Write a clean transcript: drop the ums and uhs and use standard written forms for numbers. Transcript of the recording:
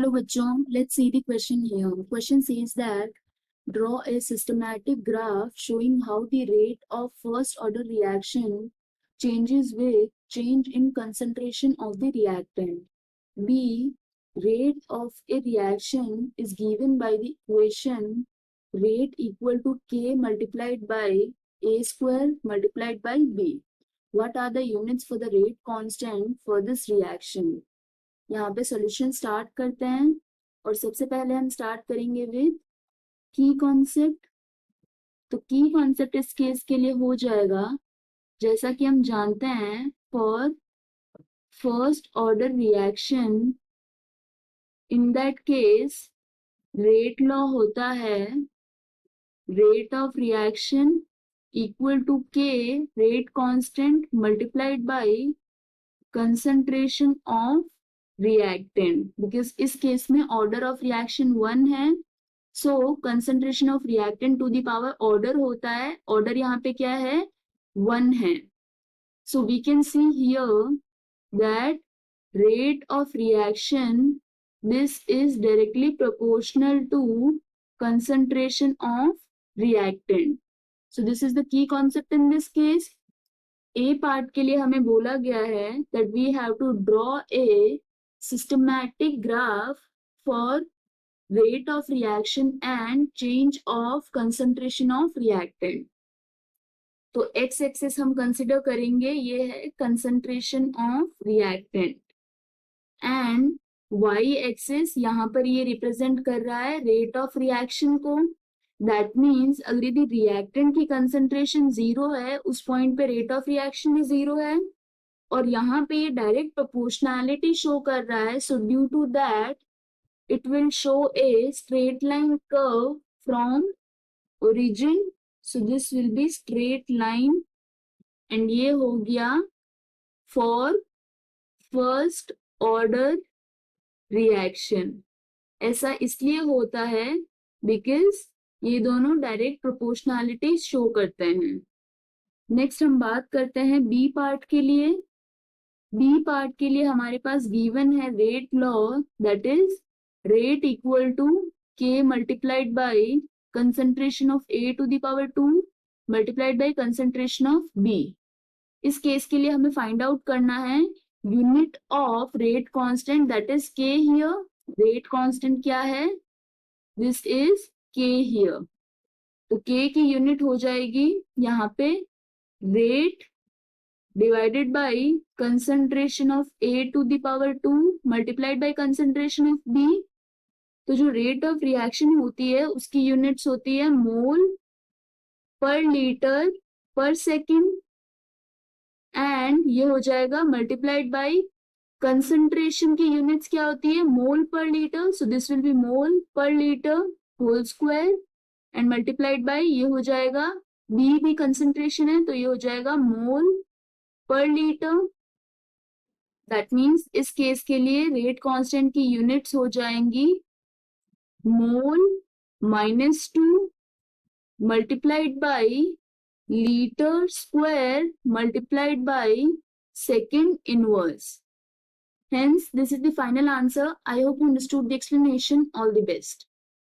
Hello bachon, let's see the question here. Question says that draw a systematic graph showing how the rate of first order reaction changes with change in concentration of the reactant. B. Rate of a reaction is given by the equation rate equal to K multiplied by A square multiplied by B. What are the units for the rate constant for this reaction? यहाँ पे solution start करते हैं और सबसे पहले हम start करेंगे with की कॉन्सेप्ट। तो की कॉन्सेप्ट इस केस के लिए हो जाएगा, जैसा कि हम जानते हैं, for first order reaction in that case rate law होता है rate of reaction equal to K rate constant multiplied by concentration of reactant, because इस केस में ऑर्डर ऑफ रिएक्शन 1 है, so concentration of reactant to the power order होता है, order यहाँ पे क्या है 1 है। So we can see here that rate of reaction this is directly proportional to concentration of reactant. So this is the key concept in this case. A part के लिए हमें बोला गया है that we have to draw a systematic graph for rate of reaction and change of concentration of reactant. तो x axis हम consider करेंगे, ये है concentration of reactant, and y axis यहाँ पर ये रिप्रेजेंट कर रहा है रेट ऑफ रिएक्शन को। दैट मीन्स अगर यदि रिएक्टेंट की कंसंट्रेशन 0 है, उस पॉइंट पे रेट ऑफ रिएक्शन भी 0 है, और यहाँ पे ये डायरेक्ट प्रोपोर्शनैलिटी शो कर रहा है। So due to that it will show a straight line curve from origin, so this will be straight line, and ये हो गया फॉर फर्स्ट ऑर्डर रिएक्शन। ऐसा इसलिए होता है बिकॉज ये दोनों डायरेक्ट प्रोपोर्शनैलिटी शो करते हैं। नेक्स्ट हम बात करते हैं बी पार्ट के लिए। बी पार्ट के लिए हमारे पास गिवन है rate law, that is rate equal to K multiplied by concentration of A to the power 2 multiplied by concentration of B. इस केस के लिए हमें फाइंड आउट करना है unit of rate constant, that is K here. Rate constant क्या है? This is K here. तो K की यूनिट हो जाएगी यहाँ पे rate divided by concentration of A to the power 2 multiplied by concentration of B. तो जो रेट ऑफ रिएक्शन होती है उसकी यूनिट्स होती है मोल पर लीटर पर सेकेंड, एंड ये हो जाएगा मल्टीप्लाइड बाय कंसंट्रेशन की यूनिट्स क्या होती है mole per litre, so this will be mole per litre whole square, and multiplied by ये हो जाएगा बी भी कंसंट्रेशन है तो ये हो जाएगा मोल पर लीटर। दैट मीन्स इस केस के लिए रेट कांस्टेंट की यूनिट्स हो जाएंगी मोल -2 multiplied bye litre square multiplied by second inverse. Hence, this is the final answer. I hope you understood the explanation. All the best.